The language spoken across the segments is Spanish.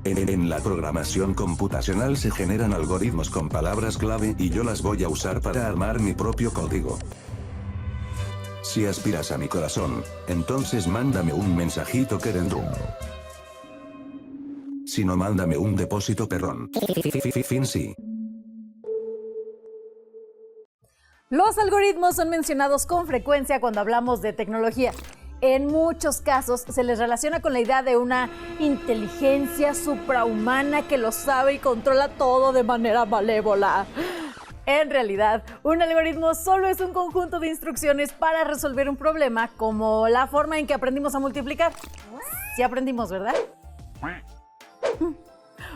En la programación computacional se generan algoritmos con palabras clave y yo las voy a usar para armar mi propio código. Si aspiras a mi corazón, entonces mándame un mensajito querendum. Si no, mándame un depósito perrón. Fin sí. Los algoritmos son mencionados con frecuencia cuando hablamos de tecnología. En muchos casos se les relaciona con la idea de una inteligencia suprahumana que lo sabe y controla todo de manera malévola. En realidad, un algoritmo solo es un conjunto de instrucciones para resolver un problema, como la forma en que aprendimos a multiplicar. Sí aprendimos, ¿verdad?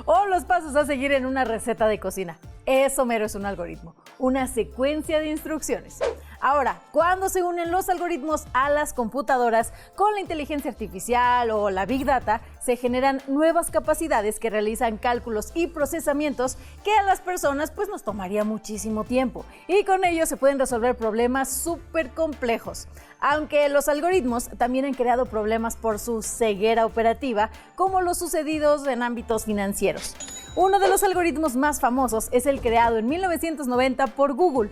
O los pasos a seguir en una receta de cocina. Eso mero es un algoritmo, una secuencia de instrucciones. Ahora, cuando se unen los algoritmos a las computadoras con la inteligencia artificial o la Big Data, se generan nuevas capacidades que realizan cálculos y procesamientos que a las personas pues nos tomaría muchísimo tiempo. Y con ello se pueden resolver problemas súper complejos. Aunque los algoritmos también han creado problemas por su ceguera operativa, como los sucedidos en ámbitos financieros. Uno de los algoritmos más famosos es el creado en 1990 por Google,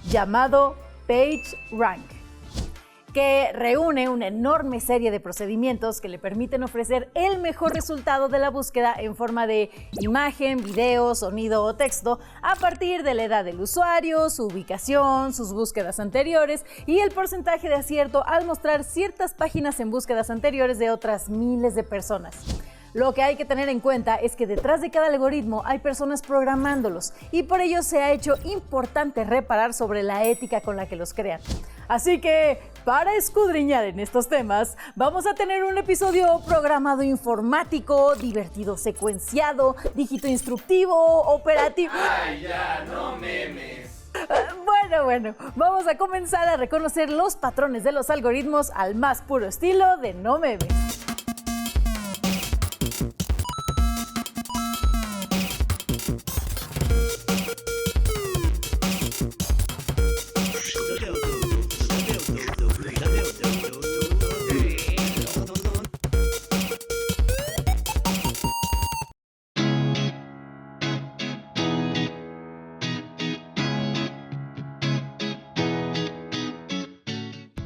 llamado PageRank, que reúne una enorme serie de procedimientos que le permiten ofrecer el mejor resultado de la búsqueda en forma de imagen, video, sonido o texto a partir de la edad del usuario, su ubicación, sus búsquedas anteriores y el porcentaje de acierto al mostrar ciertas páginas en búsquedas anteriores de otras miles de personas. Lo que hay que tener en cuenta es que detrás de cada algoritmo hay personas programándolos y por ello se ha hecho importante reparar sobre la ética con la que los crean. Así que, para escudriñar en estos temas, vamos a tener un episodio programado informático, divertido secuenciado, dígito instructivo, operativo... ¡Ay, ya, no memes! Bueno, vamos a comenzar a reconocer los patrones de los algoritmos al más puro estilo de No Memes.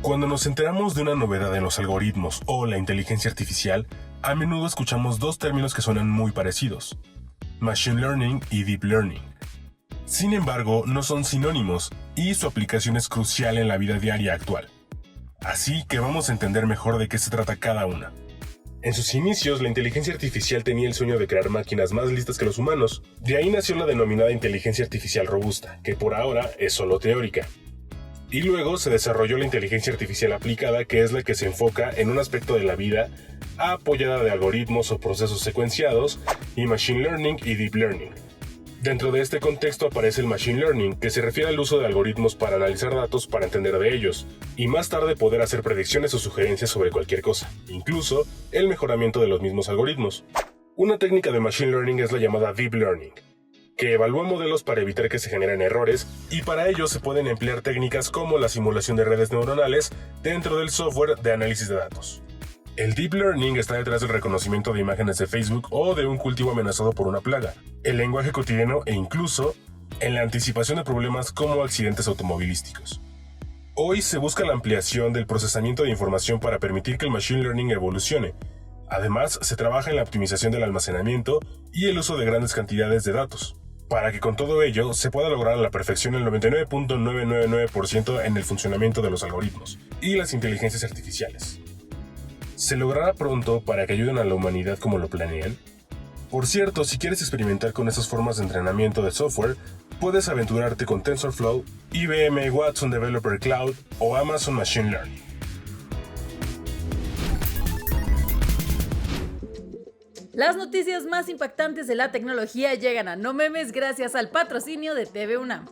Cuando nos enteramos de una novedad en los algoritmos o la inteligencia artificial, a menudo escuchamos dos términos que suenan muy parecidos: Machine Learning y Deep Learning. Sin embargo, no son sinónimos y su aplicación es crucial en la vida diaria actual. Así que vamos a entender mejor de qué se trata cada una. En sus inicios, la inteligencia artificial tenía el sueño de crear máquinas más listas que los humanos. De ahí nació la denominada inteligencia artificial robusta, que por ahora es solo teórica. Y luego se desarrolló la inteligencia artificial aplicada, que es la que se enfoca en un aspecto de la vida, apoyada de algoritmos o procesos secuenciados, y Machine Learning y Deep Learning. Dentro de este contexto aparece el Machine Learning, que se refiere al uso de algoritmos para analizar datos para entender de ellos, y más tarde poder hacer predicciones o sugerencias sobre cualquier cosa, incluso el mejoramiento de los mismos algoritmos. Una técnica de Machine Learning es la llamada Deep Learning, que evalúa modelos para evitar que se generen errores, y para ello se pueden emplear técnicas como la simulación de redes neuronales dentro del software de análisis de datos. El Deep Learning está detrás del reconocimiento de imágenes de Facebook o de un cultivo amenazado por una plaga, el lenguaje cotidiano e incluso en la anticipación de problemas como accidentes automovilísticos. Hoy se busca la ampliación del procesamiento de información para permitir que el Machine Learning evolucione. Además, se trabaja en la optimización del almacenamiento y el uso de grandes cantidades de datos, para que con todo ello se pueda lograr a la perfección el 99.999% en el funcionamiento de los algoritmos y las inteligencias artificiales. ¿Se logrará pronto para que ayuden a la humanidad como lo planean? Por cierto, si quieres experimentar con esas formas de entrenamiento de software, puedes aventurarte con TensorFlow, IBM Watson Developer Cloud o Amazon Machine Learning. Las noticias más impactantes de la tecnología llegan a No Memes gracias al patrocinio de TV UNAM.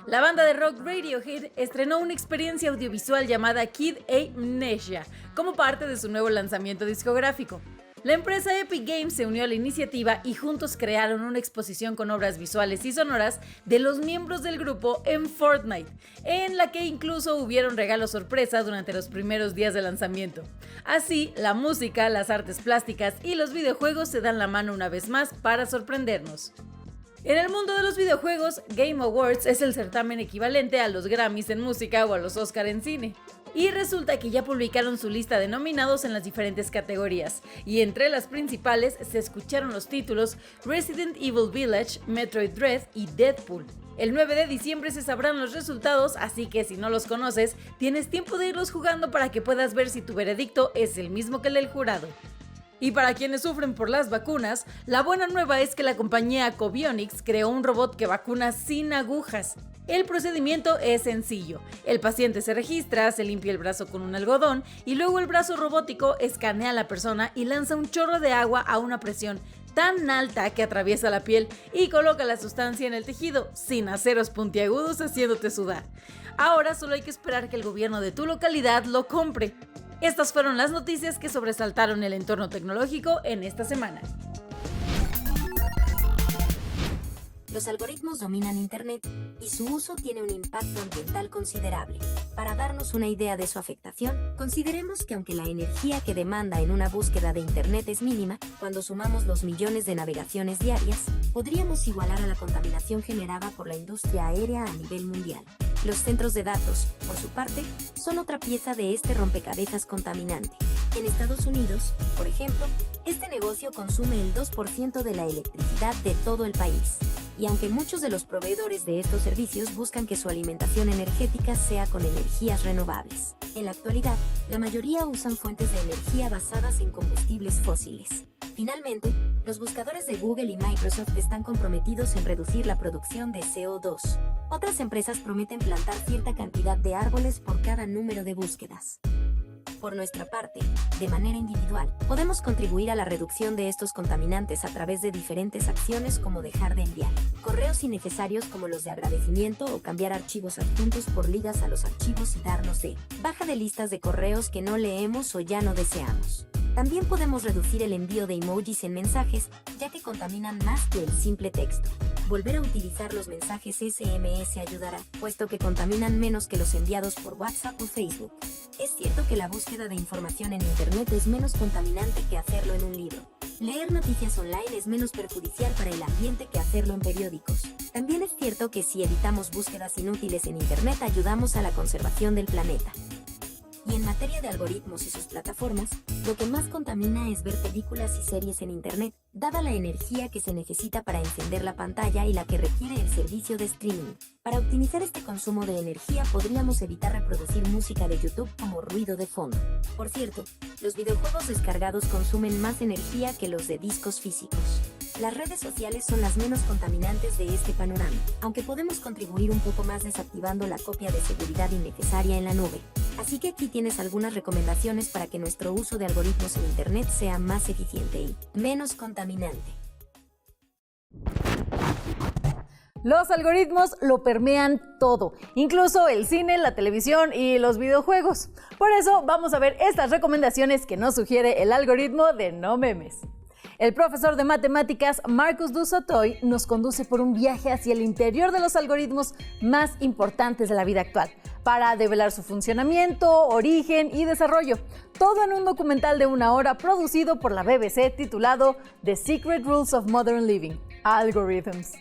La banda de rock Radiohead estrenó una experiencia audiovisual llamada Kid Amnesia como parte de su nuevo lanzamiento discográfico. La empresa Epic Games se unió a la iniciativa y juntos crearon una exposición con obras visuales y sonoras de los miembros del grupo en Fortnite, en la que incluso hubieron regalos sorpresa durante los primeros días de lanzamiento. Así, la música, las artes plásticas y los videojuegos se dan la mano una vez más para sorprendernos. En el mundo de los videojuegos, Game Awards es el certamen equivalente a los Grammys en música o a los Oscar en cine. Y resulta que ya publicaron su lista de nominados en las diferentes categorías, y entre las principales se escucharon los títulos Resident Evil Village, Metroid Dread y Deadpool. El 9 de diciembre se sabrán los resultados, así que si no los conoces, tienes tiempo de irlos jugando para que puedas ver si tu veredicto es el mismo que el del jurado. Y para quienes sufren por las vacunas, la buena nueva es que la compañía Cobionics creó un robot que vacuna sin agujas. El procedimiento es sencillo. El paciente se registra, se limpia el brazo con un algodón y luego el brazo robótico escanea a la persona y lanza un chorro de agua a una presión tan alta que atraviesa la piel y coloca la sustancia en el tejido, sin aceros puntiagudos haciéndote sudar. Ahora solo hay que esperar que el gobierno de tu localidad lo compre. Estas fueron las noticias que sobresaltaron el entorno tecnológico en esta semana. Los algoritmos dominan Internet y su uso tiene un impacto ambiental considerable. Para darnos una idea de su afectación, consideremos que aunque la energía que demanda en una búsqueda de Internet es mínima, cuando sumamos los millones de navegaciones diarias, podríamos igualar a la contaminación generada por la industria aérea a nivel mundial. Los centros de datos, por su parte, son otra pieza de este rompecabezas contaminante. En Estados Unidos, por ejemplo, este negocio consume el 2% de la electricidad de todo el país. Y aunque muchos de los proveedores de estos servicios buscan que su alimentación energética sea con energías renovables, en la actualidad, la mayoría usan fuentes de energía basadas en combustibles fósiles. Finalmente, los buscadores de Google y Microsoft están comprometidos en reducir la producción de CO2. Otras empresas prometen plantar cierta cantidad de árboles por cada número de búsquedas. Por nuestra parte, de manera individual, podemos contribuir a la reducción de estos contaminantes a través de diferentes acciones como dejar de enviar correos innecesarios como los de agradecimiento o cambiar archivos adjuntos por ligas a los archivos y darnos de baja de listas de correos que no leemos o ya no deseamos. También podemos reducir el envío de emojis en mensajes, ya que contaminan más que el simple texto. Volver a utilizar los mensajes SMS ayudará, puesto que contaminan menos que los enviados por WhatsApp o Facebook. Es cierto que la búsqueda de información en Internet es menos contaminante que hacerlo en un libro. Leer noticias online es menos perjudicial para el ambiente que hacerlo en periódicos. También es cierto que si evitamos búsquedas inútiles en Internet ayudamos a la conservación del planeta. Y en materia de algoritmos y sus plataformas, lo que más contamina es ver películas y series en Internet, dada la energía que se necesita para encender la pantalla y la que requiere el servicio de streaming. Para optimizar este consumo de energía podríamos evitar reproducir música de YouTube como ruido de fondo. Por cierto, los videojuegos descargados consumen más energía que los de discos físicos. Las redes sociales son las menos contaminantes de este panorama, aunque podemos contribuir un poco más desactivando la copia de seguridad innecesaria en la nube. Así que aquí tienes algunas recomendaciones para que nuestro uso de algoritmos en Internet sea más eficiente y menos contaminante. Los algoritmos lo permean todo, incluso el cine, la televisión y los videojuegos. Por eso vamos a ver estas recomendaciones que nos sugiere el algoritmo de No Memes. El profesor de matemáticas Marcus du Sautoy nos conduce por un viaje hacia el interior de los algoritmos más importantes de la vida actual, para develar su funcionamiento, origen y desarrollo. Todo en un documental de 1 hora producido por la BBC titulado The Secret Rules of Modern Living: Algorithms.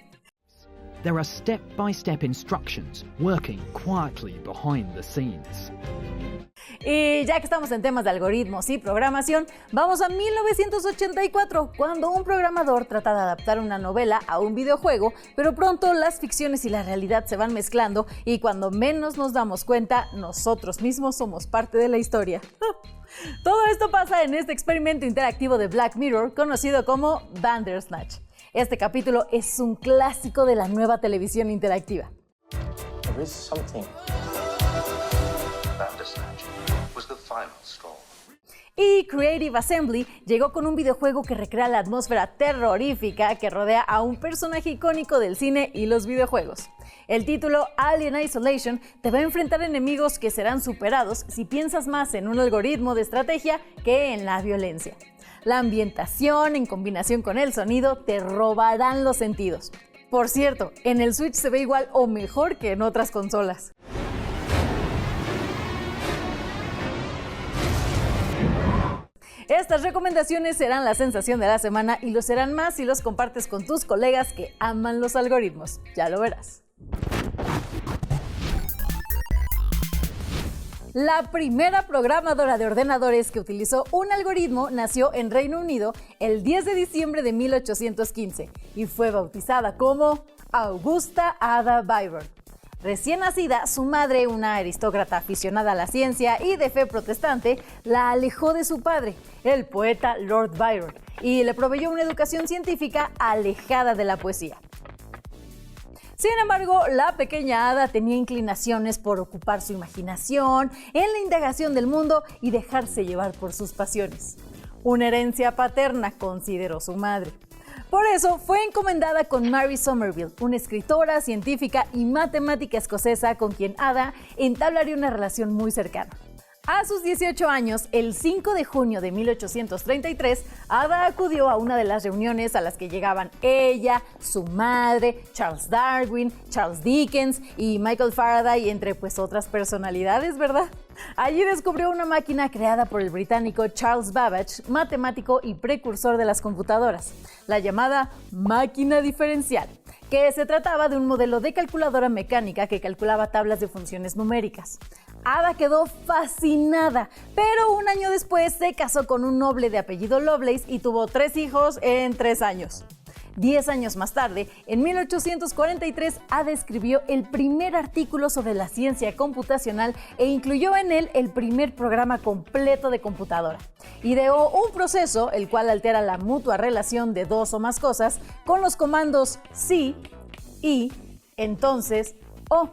There are step-by-step instructions working quietly behind the scenes. Y ya que estamos en temas de algoritmos y programación, vamos a 1984, cuando un programador trata de adaptar una novela a un videojuego, pero pronto las ficciones y la realidad se van mezclando y cuando menos nos damos cuenta, nosotros mismos somos parte de la historia. Todo esto pasa en este experimento interactivo de Black Mirror, conocido como Bandersnatch. Este capítulo es un clásico de la nueva televisión interactiva. There is something. Bandersnatch was the final straw. Y Creative Assembly llegó con un videojuego que recrea la atmósfera terrorífica que rodea a un personaje icónico del cine y los videojuegos. El título Alien Isolation te va a enfrentar enemigos que serán superados si piensas más en un algoritmo de estrategia que en la violencia. La ambientación en combinación con el sonido te robarán los sentidos. Por cierto, en el Switch se ve igual o mejor que en otras consolas. Estas recomendaciones serán la sensación de la semana y lo serán más si los compartes con tus colegas que aman los algoritmos. Ya lo verás. La primera programadora de ordenadores que utilizó un algoritmo nació en Reino Unido el 10 de diciembre de 1815 y fue bautizada como Augusta Ada Byron. Recién nacida, su madre, una aristócrata aficionada a la ciencia y de fe protestante, la alejó de su padre, el poeta Lord Byron, y le proveyó una educación científica alejada de la poesía. Sin embargo, la pequeña Ada tenía inclinaciones por ocupar su imaginación en la indagación del mundo y dejarse llevar por sus pasiones. Una herencia paterna, consideró su madre. Por eso fue encomendada con Mary Somerville, una escritora, científica y matemática escocesa con quien Ada entablaría una relación muy cercana. A sus 18 años, el 5 de junio de 1833, Ada acudió a una de las reuniones a las que llegaban ella, su madre, Charles Darwin, Charles Dickens y Michael Faraday, entre otras personalidades, ¿verdad? Allí descubrió una máquina creada por el británico Charles Babbage, matemático y precursor de las computadoras, la llamada máquina diferencial, que se trataba de un modelo de calculadora mecánica que calculaba tablas de funciones numéricas. Ada quedó fascinada, pero un año después se casó con un noble de apellido Lovelace y tuvo 3 hijos en 3 años. 10 años más tarde, en 1843, Ada escribió el primer artículo sobre la ciencia computacional e incluyó en él el primer programa completo de computadora. Ideó un proceso el cual altera la mutua relación de dos o más cosas con los comandos sí, y, entonces, o,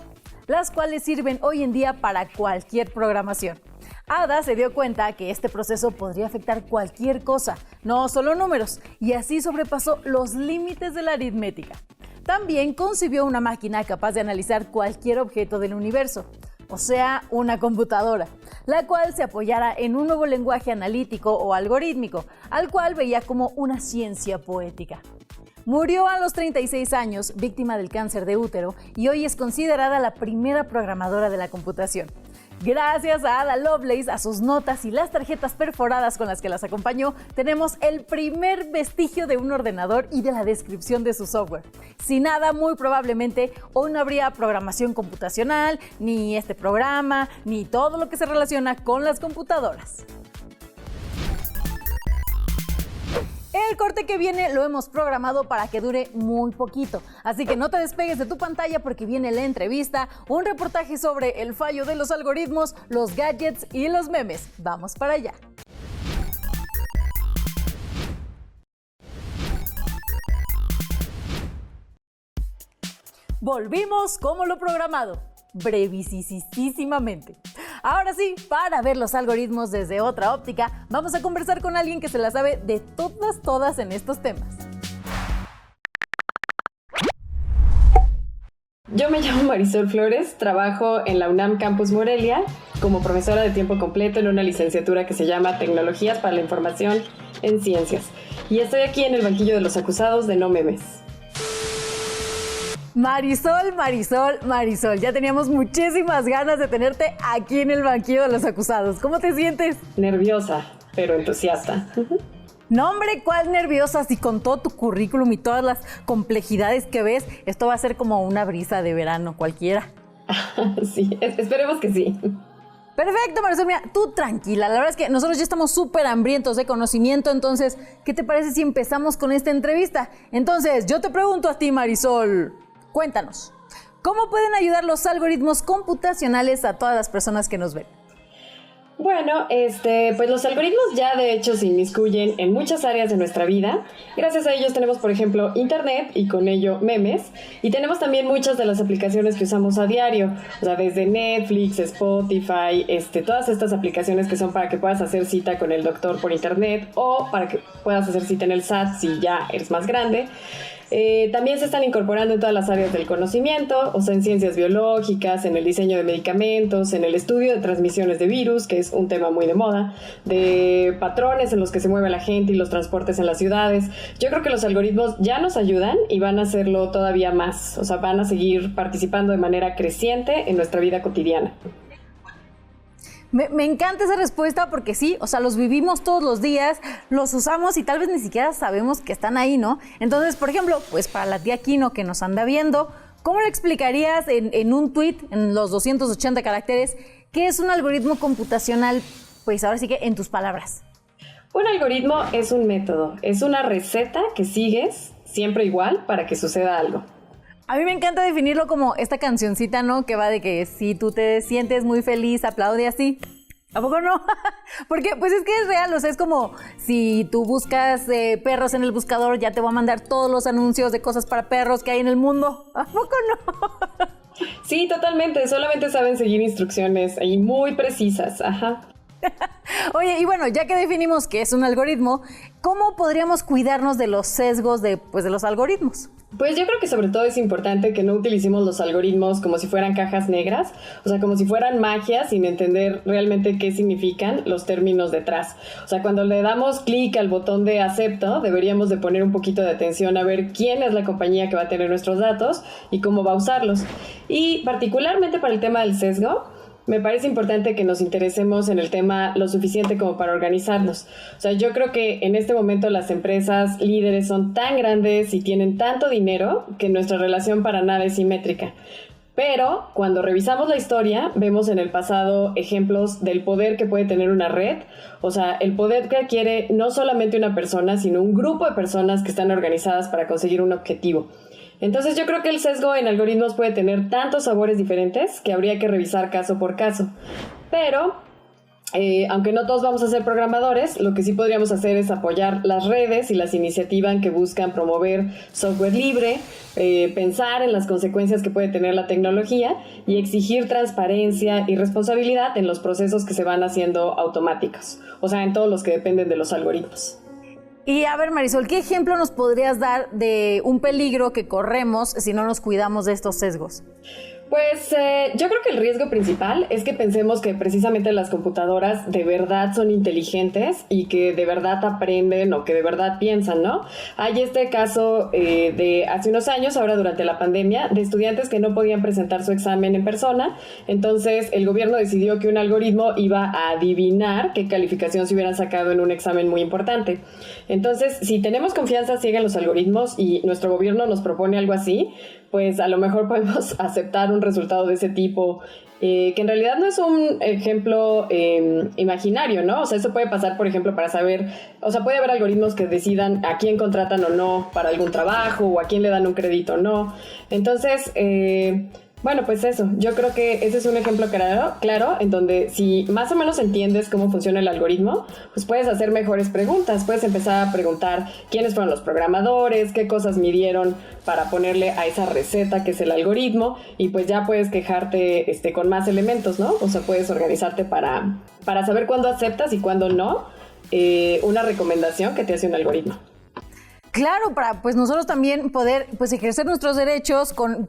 las cuales sirven hoy en día para cualquier programación. Ada se dio cuenta que este proceso podría afectar cualquier cosa, no solo números, y así sobrepasó los límites de la aritmética. También concibió una máquina capaz de analizar cualquier objeto del universo, o sea, una computadora, la cual se apoyara en un nuevo lenguaje analítico o algorítmico, al cual veía como una ciencia poética. Murió a los 36 años, víctima del cáncer de útero, y hoy es considerada la primera programadora de la computación. Gracias a Ada Lovelace, a sus notas y las tarjetas perforadas con las que las acompañó, tenemos el primer vestigio de un ordenador y de la descripción de su software. Sin Ada, muy probablemente, hoy no habría programación computacional, ni este programa, ni todo lo que se relaciona con las computadoras. El corte que viene lo hemos programado para que dure muy poquito, así que no te despegues de tu pantalla porque viene la entrevista, un reportaje sobre el fallo de los algoritmos, los gadgets y los memes. ¡Vamos para allá! Volvimos como lo programado, brevísimamente. Ahora sí, para ver los algoritmos desde otra óptica, vamos a conversar con alguien que se la sabe de todas en estos temas. Yo me llamo Marisol Flores, trabajo en la UNAM Campus Morelia como profesora de tiempo completo en una licenciatura que se llama Tecnologías para la Información en Ciencias. Y estoy aquí en el banquillo de los acusados de No Memes. Marisol, ya teníamos muchísimas ganas de tenerte aquí en el banquillo de los acusados. ¿Cómo te sientes? Nerviosa, pero entusiasta. No, hombre, ¿cuál nerviosa? Si con todo tu currículum y todas las complejidades que ves, esto va a ser como una brisa de verano cualquiera. Sí, esperemos que sí. Perfecto, Marisol, mira, tú tranquila. La verdad es que nosotros ya estamos súper hambrientos de conocimiento, entonces, ¿qué te parece si empezamos con esta entrevista? Entonces, yo te pregunto a ti, Marisol, cuéntanos, ¿cómo pueden ayudar los algoritmos computacionales a todas las personas que nos ven? Bueno, pues los algoritmos ya de hecho se inmiscuyen en muchas áreas de nuestra vida. Gracias a ellos tenemos, por ejemplo, internet y con ello memes. Y tenemos también muchas de las aplicaciones que usamos a diario. O sea, desde Netflix, Spotify, todas estas aplicaciones que son para que puedas hacer cita con el doctor por internet o para que puedas hacer cita en el SAT si ya eres más grande. También se están incorporando en todas las áreas del conocimiento, o sea, en ciencias biológicas, en el diseño de medicamentos, en el estudio de transmisiones de virus, que es un tema muy de moda, de patrones en los que se mueve la gente y los transportes en las ciudades. Yo creo que los algoritmos ya nos ayudan y van a hacerlo todavía más, o sea, van a seguir participando de manera creciente en nuestra vida cotidiana. Me encanta esa respuesta porque sí, o sea, los vivimos todos los días, los usamos y tal vez ni siquiera sabemos que están ahí, ¿no? Entonces, por ejemplo, pues para la tía Kino que nos anda viendo, ¿cómo le explicarías en un tweet, en los 280 caracteres, qué es un algoritmo computacional? Pues ahora sí que en tus palabras. Un algoritmo es un método, es una receta que sigues siempre igual para que suceda algo. A mí me encanta definirlo como esta cancioncita, ¿no? Que va de que si tú te sientes muy feliz, aplaude así. ¿A poco no? Porque pues es que es real, o sea, es como si tú buscas perros en el buscador, ya te va a mandar todos los anuncios de cosas para perros que hay en el mundo. ¿A poco no? Sí, totalmente, solamente saben seguir instrucciones ahí muy precisas, ajá. Oye, y bueno, ya que definimos qué es un algoritmo, ¿cómo podríamos cuidarnos de los sesgos de los algoritmos? Pues yo creo que sobre todo es importante que no utilicemos los algoritmos como si fueran cajas negras, o sea, como si fueran magia sin entender realmente qué significan los términos detrás. O sea, cuando le damos clic al botón de acepto, deberíamos de poner un poquito de atención a ver quién es la compañía que va a tener nuestros datos y cómo va a usarlos. Y particularmente para el tema del sesgo, me parece importante que nos interesemos en el tema lo suficiente como para organizarnos. O sea, yo creo que en este momento las empresas líderes son tan grandes y tienen tanto dinero que nuestra relación para nada es simétrica. Pero cuando revisamos la historia, vemos en el pasado ejemplos del poder que puede tener una red. O sea, el poder que adquiere no solamente una persona, sino un grupo de personas que están organizadas para conseguir un objetivo. Entonces yo creo que el sesgo en algoritmos puede tener tantos sabores diferentes que habría que revisar caso por caso. Pero, aunque no todos vamos a ser programadores, lo que sí podríamos hacer es apoyar las redes y las iniciativas que buscan promover software libre, pensar en las consecuencias que puede tener la tecnología y exigir transparencia y responsabilidad en los procesos que se van haciendo automáticos. O sea, en todos los que dependen de los algoritmos. Y a ver, Marisol, ¿qué ejemplo nos podrías dar de un peligro que corremos si no nos cuidamos de estos sesgos? Pues yo creo que el riesgo principal es que pensemos que precisamente las computadoras de verdad son inteligentes y que de verdad aprenden o que de verdad piensan, ¿no? Hay este caso de hace unos años, ahora durante la pandemia, de estudiantes que no podían presentar su examen en persona. Entonces el gobierno decidió que un algoritmo iba a adivinar qué calificación se hubieran sacado en un examen muy importante. Entonces, si tenemos confianza ciega en los algoritmos y nuestro gobierno nos propone algo así, pues a lo mejor podemos aceptar un resultado de ese tipo, que en realidad no es un ejemplo imaginario, ¿no? O sea, eso puede pasar, por ejemplo, para saber, o sea, puede haber algoritmos que decidan a quién contratan o no para algún trabajo o a quién le dan un crédito o no. Entonces, bueno, pues eso, yo creo que ese es un ejemplo claro en donde si más o menos entiendes cómo funciona el algoritmo, pues puedes hacer mejores preguntas, puedes empezar a preguntar quiénes fueron los programadores, qué cosas midieron para ponerle a esa receta que es el algoritmo y pues ya puedes quejarte con más elementos, ¿no? O sea, puedes organizarte para saber cuándo aceptas y cuándo no una recomendación que te hace un algoritmo. Claro, para pues nosotros también poder pues ejercer nuestros derechos con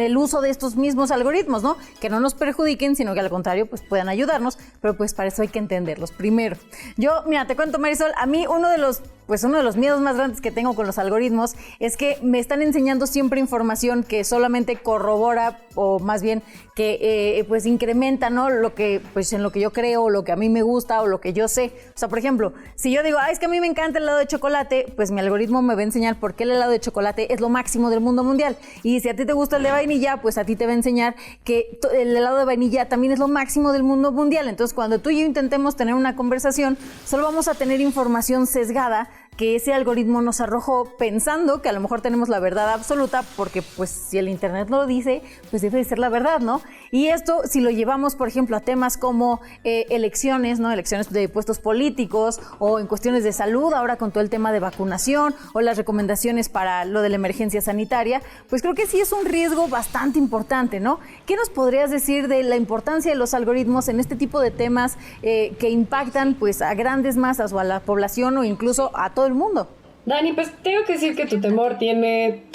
el uso de estos mismos algoritmos, ¿no? Que no nos perjudiquen, sino que al contrario pues puedan ayudarnos, pero pues para eso hay que entenderlos primero. Yo, mira, te cuento, Marisol, a mí uno de los miedos más grandes que tengo con los algoritmos es que me están enseñando siempre información que solamente corrobora o más bien que pues incrementa, ¿no? Lo que pues en lo que yo creo, lo que a mí me gusta o lo que yo sé. O sea, por ejemplo, si yo digo, es que a mí me encanta el helado de chocolate, pues mi algoritmo me va a enseñar por qué el helado de chocolate es lo máximo del mundo mundial. Y si a ti te gusta el de vainilla, pues a ti te va a enseñar que el helado de vainilla también es lo máximo del mundo mundial. Entonces, cuando tú y yo intentemos tener una conversación, solo vamos a tener información sesgada que ese algoritmo nos arrojó pensando que a lo mejor tenemos la verdad absoluta porque pues si el internet lo dice, pues debe de ser la verdad, ¿no? Y esto si lo llevamos, por ejemplo, a temas como elecciones, ¿no? Elecciones de puestos políticos o en cuestiones de salud, ahora con todo el tema de vacunación o las recomendaciones para lo de la emergencia sanitaria, pues creo que sí es un riesgo bastante importante, ¿no? ¿Qué nos podrías decir de la importancia de los algoritmos en este tipo de temas que impactan pues a grandes masas o a la población o incluso a todo el mundo? Dani, pues tengo que decir que tu temor tiene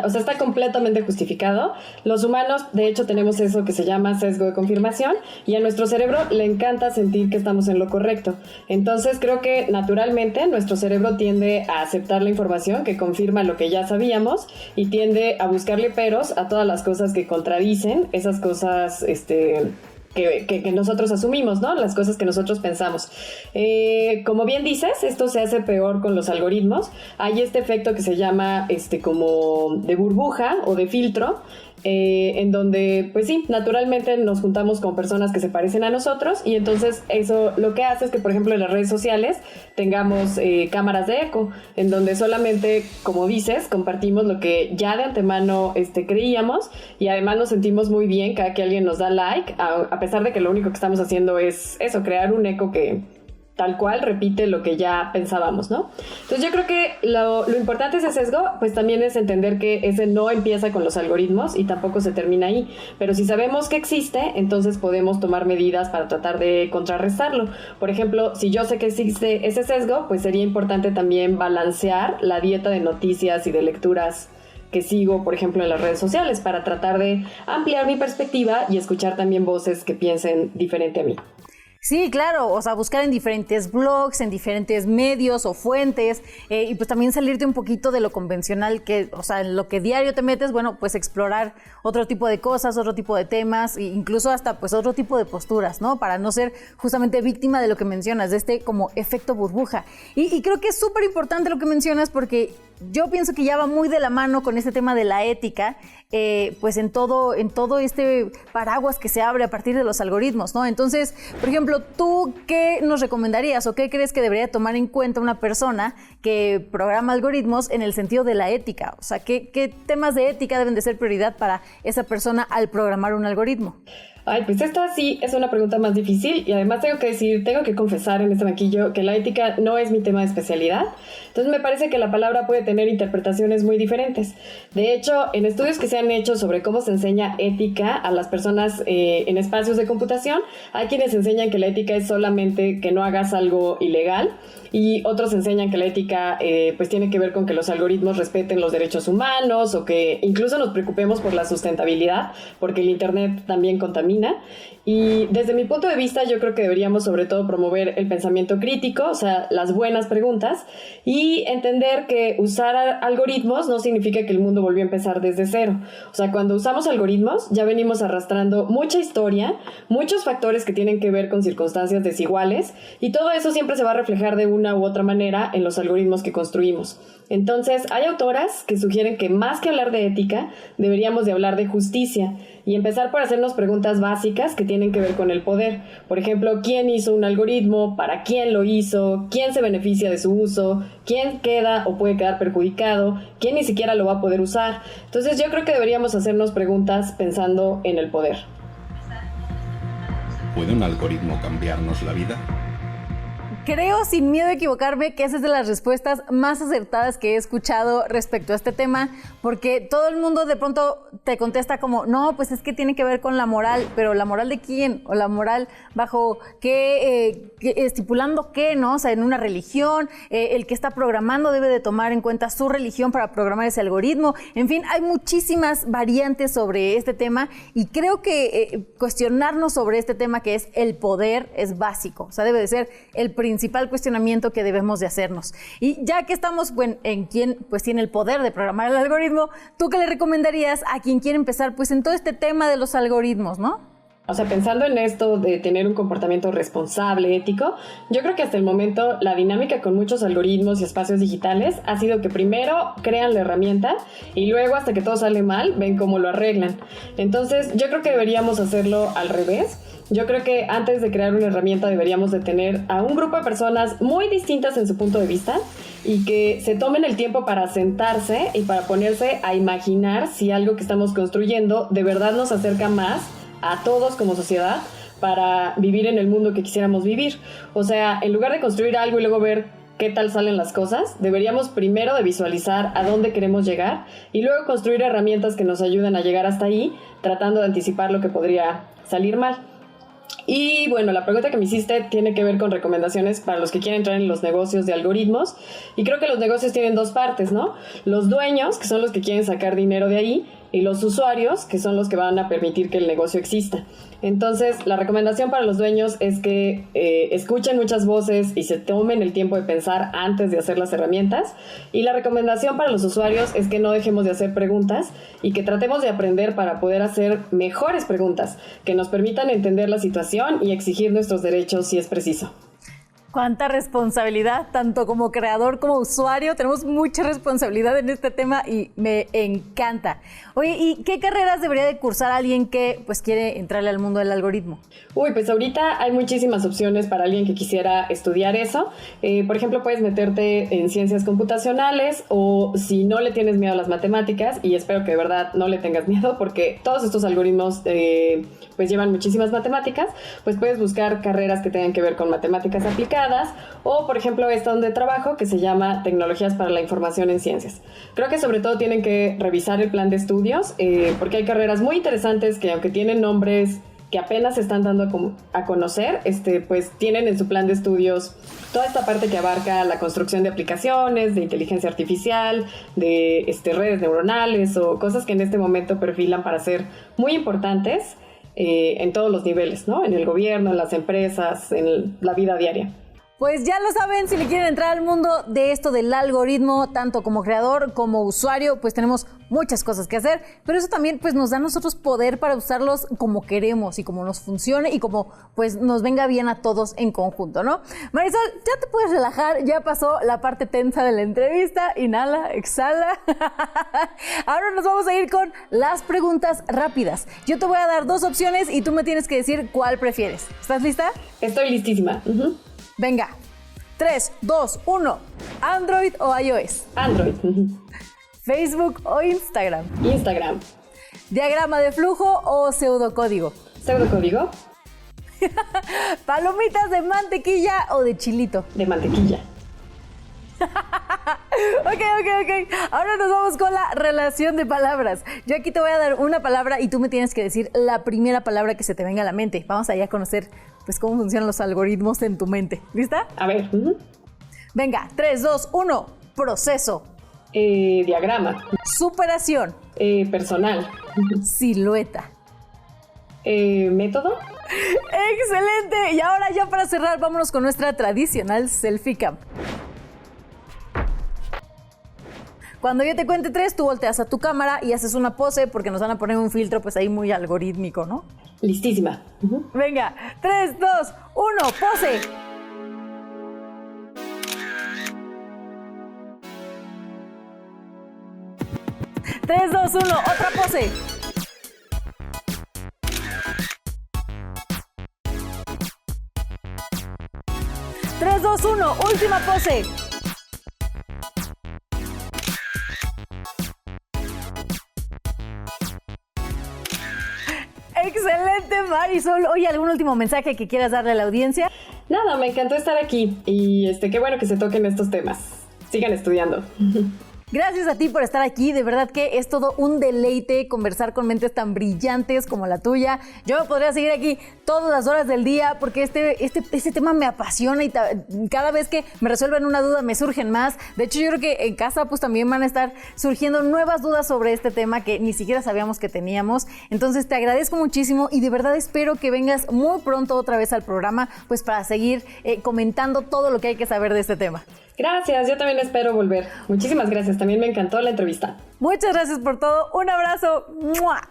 está completamente justificado. Los humanos, de hecho, tenemos eso que se llama sesgo de confirmación y a nuestro cerebro le encanta sentir que estamos en lo correcto. Entonces creo que naturalmente nuestro cerebro tiende a aceptar la información que confirma lo que ya sabíamos y tiende a buscarle peros a todas las cosas que contradicen esas cosas, que nosotros asumimos, ¿no? Las cosas que nosotros pensamos. Como bien dices, esto se hace peor con los algoritmos. Hay este efecto que se llama como de burbuja o de filtro, en donde, pues sí, naturalmente nos juntamos con personas que se parecen a nosotros y entonces eso lo que hace es que, por ejemplo, en las redes sociales tengamos cámaras de eco, en donde solamente, como dices, compartimos lo que ya de antemano creíamos y además nos sentimos muy bien cada que alguien nos da like, a pesar de que lo único que estamos haciendo es eso, crear un eco que tal cual repite lo que ya pensábamos, ¿no? Entonces yo creo que lo importante de ese sesgo, pues también es entender que ese no empieza con los algoritmos y tampoco se termina ahí, pero si sabemos que existe, entonces podemos tomar medidas para tratar de contrarrestarlo. Por ejemplo, si yo sé que existe ese sesgo, pues sería importante también balancear la dieta de noticias y de lecturas que sigo, por ejemplo, en las redes sociales, para tratar de ampliar mi perspectiva y escuchar también voces que piensen diferente a mí. Sí, claro, o sea, buscar en diferentes blogs, en diferentes medios o fuentes, y pues también salirte un poquito de lo convencional o sea, en lo que diario te metes, bueno, pues explorar otro tipo de cosas, otro tipo de temas, e incluso hasta pues otro tipo de posturas, ¿no? Para no ser justamente víctima de lo que mencionas, de como efecto burbuja. Y creo que es súper importante lo que mencionas porque yo pienso que ya va muy de la mano con este tema de la ética, pues en todo este paraguas que se abre a partir de los algoritmos, ¿no? Entonces, por ejemplo, ¿tú qué nos recomendarías o qué crees que debería tomar en cuenta una persona que programa algoritmos en el sentido de la ética? O sea, ¿qué temas de ética deben de ser prioridad para esa persona al programar un algoritmo? Ay, pues esta sí es una pregunta más difícil y además tengo que confesar en este banquillo que la ética no es mi tema de especialidad. Entonces me parece que la palabra puede tener interpretaciones muy diferentes. De hecho, en estudios que se han hecho sobre cómo se enseña ética a las personas en espacios de computación, hay quienes enseñan que la ética es solamente que no hagas algo ilegal y otros enseñan que la ética pues tiene que ver con que los algoritmos respeten los derechos humanos o que incluso nos preocupemos por la sustentabilidad, porque el internet también contamina. Y desde mi punto de vista yo creo que deberíamos sobre todo promover el pensamiento crítico, o sea, las buenas preguntas y entender que usar algoritmos no significa que el mundo volvió a empezar desde cero. O sea, cuando usamos algoritmos ya venimos arrastrando mucha historia, muchos factores que tienen que ver con circunstancias desiguales y todo eso siempre se va a reflejar de una u otra manera en los algoritmos que construimos. Entonces, hay autoras que sugieren que más que hablar de ética, deberíamos de hablar de justicia y empezar por hacernos preguntas básicas que tienen que ver con el poder. Por ejemplo, ¿quién hizo un algoritmo? ¿Para quién lo hizo? ¿Quién se beneficia de su uso? ¿Quién queda o puede quedar perjudicado? ¿Quién ni siquiera lo va a poder usar? Entonces, yo creo que deberíamos hacernos preguntas pensando en el poder. ¿Puede un algoritmo cambiarnos la vida? Creo, sin miedo a equivocarme, que esa es de las respuestas más acertadas que he escuchado respecto a este tema, porque todo el mundo de pronto te contesta como, no, pues es que tiene que ver con la moral, pero ¿la moral de quién? ¿O la moral bajo qué, estipulando qué, no? O sea, en una religión, el que está programando debe de tomar en cuenta su religión para programar ese algoritmo. En fin, hay muchísimas variantes sobre este tema y creo que cuestionarnos sobre este tema que es el poder es básico, o sea, debe de ser el principal cuestionamiento que debemos de hacernos. Y ya que estamos en quien pues tiene el poder de programar el algoritmo, ¿tú qué le recomendarías a quien quiere empezar pues en todo este tema de los algoritmos, no? O sea, pensando en esto de tener un comportamiento responsable, ético, yo creo que hasta el momento la dinámica con muchos algoritmos y espacios digitales ha sido que primero crean la herramienta y luego hasta que todo sale mal ven cómo lo arreglan. Entonces yo creo que deberíamos hacerlo al revés. Yo creo que antes de crear una herramienta deberíamos de tener a un grupo de personas muy distintas en su punto de vista y que se tomen el tiempo para sentarse y para ponerse a imaginar si algo que estamos construyendo de verdad nos acerca más a todos como sociedad para vivir en el mundo que quisiéramos vivir. O sea, en lugar de construir algo y luego ver qué tal salen las cosas, deberíamos primero de visualizar a dónde queremos llegar y luego construir herramientas que nos ayuden a llegar hasta ahí, tratando de anticipar lo que podría salir mal. Y bueno, la pregunta que me hiciste tiene que ver con recomendaciones para los que quieren entrar en los negocios de algoritmos. Y creo que los negocios tienen dos partes, ¿no? Los dueños, que son los que quieren sacar dinero de ahí, y los usuarios, que son los que van a permitir que el negocio exista. Entonces, la recomendación para los dueños es que escuchen muchas voces y se tomen el tiempo de pensar antes de hacer las herramientas. Y la recomendación para los usuarios es que no dejemos de hacer preguntas y que tratemos de aprender para poder hacer mejores preguntas que nos permitan entender la situación y exigir nuestros derechos si es preciso. Cuánta responsabilidad, tanto como creador como usuario. Tenemos mucha responsabilidad en este tema y me encanta. Oye, ¿y qué carreras debería de cursar alguien que pues quiere entrarle al mundo del algoritmo? Uy, pues ahorita hay muchísimas opciones para alguien que quisiera estudiar eso. Por ejemplo, puedes meterte en ciencias computacionales, o si no le tienes miedo a las matemáticas, y espero que de verdad no le tengas miedo porque todos estos algoritmos pues llevan muchísimas matemáticas, pues puedes buscar carreras que tengan que ver con matemáticas aplicadas, o por ejemplo esta donde trabajo, que se llama Tecnologías para la Información en Ciencias. Creo que sobre todo tienen que revisar el plan de estudios, porque hay carreras muy interesantes que, aunque tienen nombres que apenas se están dando a conocer, pues tienen en su plan de estudios toda esta parte que abarca la construcción de aplicaciones, de inteligencia artificial, de redes neuronales, o cosas que en este momento perfilan para ser muy importantes en todos los niveles, ¿no? En el gobierno, en las empresas, en la vida diaria. Pues ya lo saben, si le quieren entrar al mundo de esto del algoritmo, tanto como creador como usuario, pues tenemos muchas cosas que hacer, pero eso también pues nos da a nosotros poder para usarlos como queremos y como nos funcione y como pues nos venga bien a todos en conjunto, ¿no? Marisol, ya te puedes relajar, ya pasó la parte tensa de la entrevista, inhala, exhala. Ahora nos vamos a ir con las preguntas rápidas. Yo te voy a dar dos opciones y tú me tienes que decir cuál prefieres. ¿Estás lista? Estoy listísima. Venga, 3, 2, 1. ¿Android o iOS? Android. ¿Facebook o Instagram? Instagram. ¿Diagrama de flujo o pseudocódigo? Pseudocódigo. ¿Palomitas de mantequilla o de chilito? De mantequilla. Ok. Ahora nos vamos con la relación de palabras. Yo aquí te voy a dar una palabra y tú me tienes que decir la primera palabra que se te venga a la mente. Vamos allá a conocer pues cómo funcionan los algoritmos en tu mente. ¿Lista? A ver. Venga, 3, 2, 1. Proceso. Diagrama. Superación. Personal. Silueta. Método. ¡Excelente! Y ahora ya para cerrar, vámonos con nuestra tradicional selfie cam. Cuando yo te cuente 3, tú volteas a tu cámara y haces una pose, porque nos van a poner un filtro pues ahí muy algorítmico, ¿no? Listísima. Venga, 3, 2, 1, pose. ¡3, 2, 1! ¡Otra pose! ¡3, 2, 1! ¡Última pose! ¡Excelente, Marisol! Oye, ¿algún último mensaje que quieras darle a la audiencia? Nada, me encantó estar aquí y qué bueno que se toquen estos temas. Sigan estudiando. Gracias a ti por estar aquí, de verdad que es todo un deleite conversar con mentes tan brillantes como la tuya. Yo me podría seguir aquí todas las horas del día porque este tema me apasiona y cada vez que me resuelven una duda me surgen más. De hecho, yo creo que en casa pues también van a estar surgiendo nuevas dudas sobre este tema que ni siquiera sabíamos que teníamos. Entonces te agradezco muchísimo y de verdad espero que vengas muy pronto otra vez al programa pues para seguir comentando todo lo que hay que saber de este tema. Gracias, yo también espero volver. Muchísimas gracias, también me encantó la entrevista. Muchas gracias por todo, un abrazo. ¡Mua!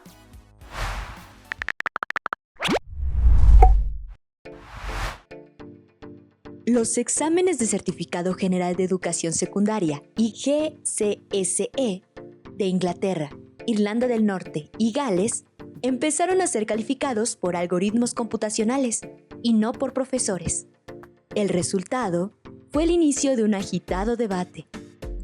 Los exámenes de Certificado General de Educación Secundaria y GCSE de Inglaterra, Irlanda del Norte y Gales empezaron a ser calificados por algoritmos computacionales y no por profesores. El resultado fue el inicio de un agitado debate,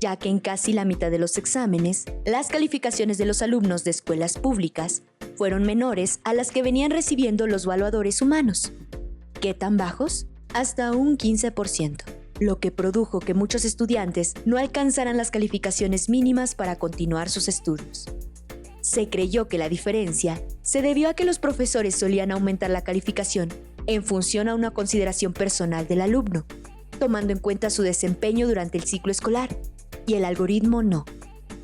ya que en casi la mitad de los exámenes, las calificaciones de los alumnos de escuelas públicas fueron menores a las que venían recibiendo los evaluadores humanos. ¿Qué tan bajos? Hasta un 15%, lo que produjo que muchos estudiantes no alcanzaran las calificaciones mínimas para continuar sus estudios. Se creyó que la diferencia se debió a que los profesores solían aumentar la calificación en función a una consideración personal del alumno, tomando en cuenta su desempeño durante el ciclo escolar, y el algoritmo no.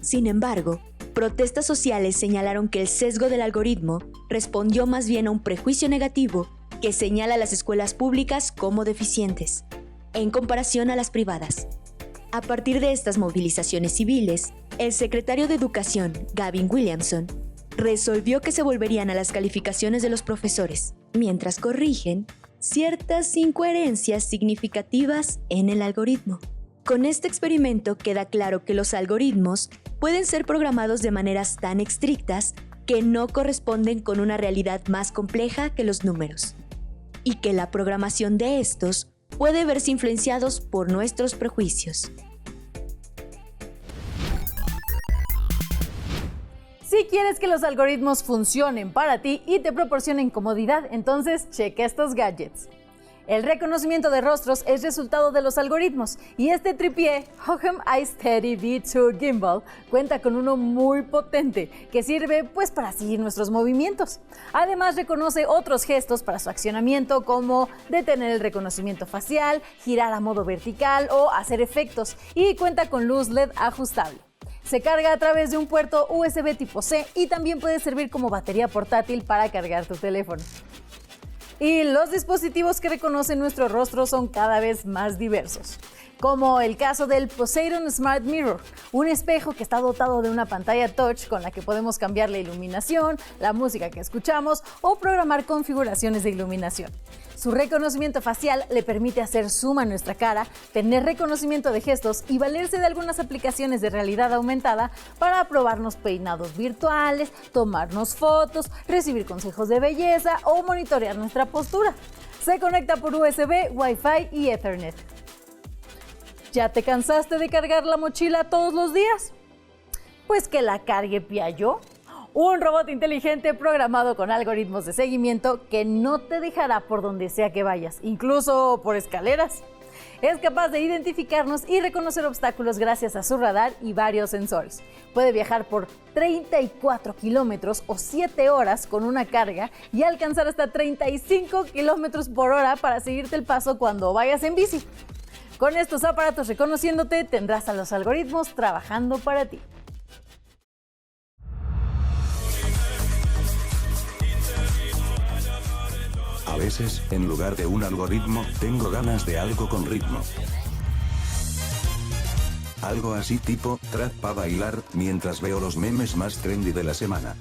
Sin embargo, protestas sociales señalaron que el sesgo del algoritmo respondió más bien a un prejuicio negativo que señala a las escuelas públicas como deficientes, en comparación a las privadas. A partir de estas movilizaciones civiles, el secretario de Educación, Gavin Williamson, resolvió que se volverían a las calificaciones de los profesores, mientras corrigen ciertas incoherencias significativas en el algoritmo. Con este experimento queda claro que los algoritmos pueden ser programados de maneras tan estrictas que no corresponden con una realidad más compleja que los números, y que la programación de estos puede verse influenciados por nuestros prejuicios. Si quieres que los algoritmos funcionen para ti y te proporcionen comodidad, entonces checa estos gadgets. El reconocimiento de rostros es resultado de los algoritmos y este tripié Hohem iSteady V2 Gimbal cuenta con uno muy potente que sirve para seguir nuestros movimientos. Además reconoce otros gestos para su accionamiento como detener el reconocimiento facial, girar a modo vertical o hacer efectos, y cuenta con luz LED ajustable. Se carga a través de un puerto USB tipo C y también puede servir como batería portátil para cargar tu teléfono. Y los dispositivos que reconocen nuestro rostro son cada vez más diversos, como el caso del Poseidon Smart Mirror, un espejo que está dotado de una pantalla touch con la que podemos cambiar la iluminación, la música que escuchamos o programar configuraciones de iluminación. Su reconocimiento facial le permite hacer zoom a nuestra cara, tener reconocimiento de gestos y valerse de algunas aplicaciones de realidad aumentada para probarnos peinados virtuales, tomarnos fotos, recibir consejos de belleza o monitorear nuestra postura. Se conecta por USB, Wi-Fi y Ethernet. ¿Ya te cansaste de cargar la mochila todos los días? Pues que la cargue Piaggio, un robot inteligente programado con algoritmos de seguimiento que no te dejará por donde sea que vayas, incluso por escaleras. Es capaz de identificarnos y reconocer obstáculos gracias a su radar y varios sensores. Puede viajar por 34 kilómetros o 7 horas con una carga y alcanzar hasta 35 kilómetros por hora para seguirte el paso cuando vayas en bici. Con estos aparatos reconociéndote, tendrás a los algoritmos trabajando para ti. A veces, en lugar de un algoritmo, tengo ganas de algo con ritmo. Algo así tipo, trap para bailar, mientras veo los memes más trendy de la semana.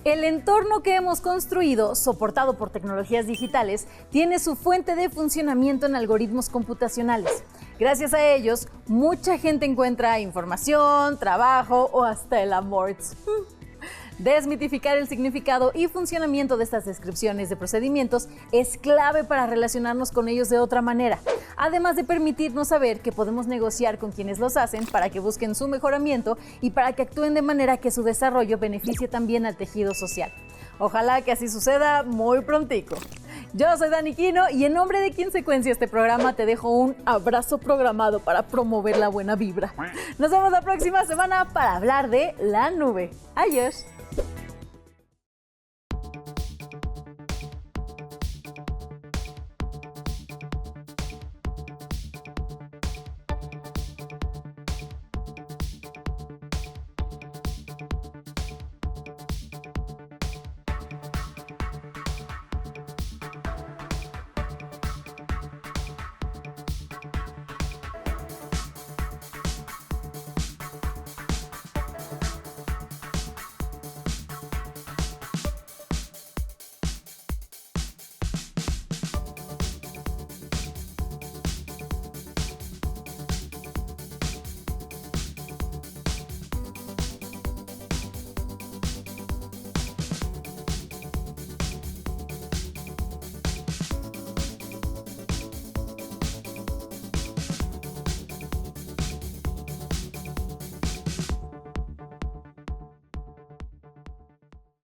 El entorno que hemos construido, soportado por tecnologías digitales, tiene su fuente de funcionamiento en algoritmos computacionales. Gracias a ellos, mucha gente encuentra información, trabajo o hasta el amor. Desmitificar el significado y funcionamiento de estas descripciones de procedimientos es clave para relacionarnos con ellos de otra manera, además de permitirnos saber que podemos negociar con quienes los hacen para que busquen su mejoramiento y para que actúen de manera que su desarrollo beneficie también al tejido social. Ojalá que así suceda muy prontico. Yo soy Dani Quino y en nombre de quien secuencia este programa te dejo un abrazo programado para promover la buena vibra. Nos vemos la próxima semana para hablar de la nube. Adiós.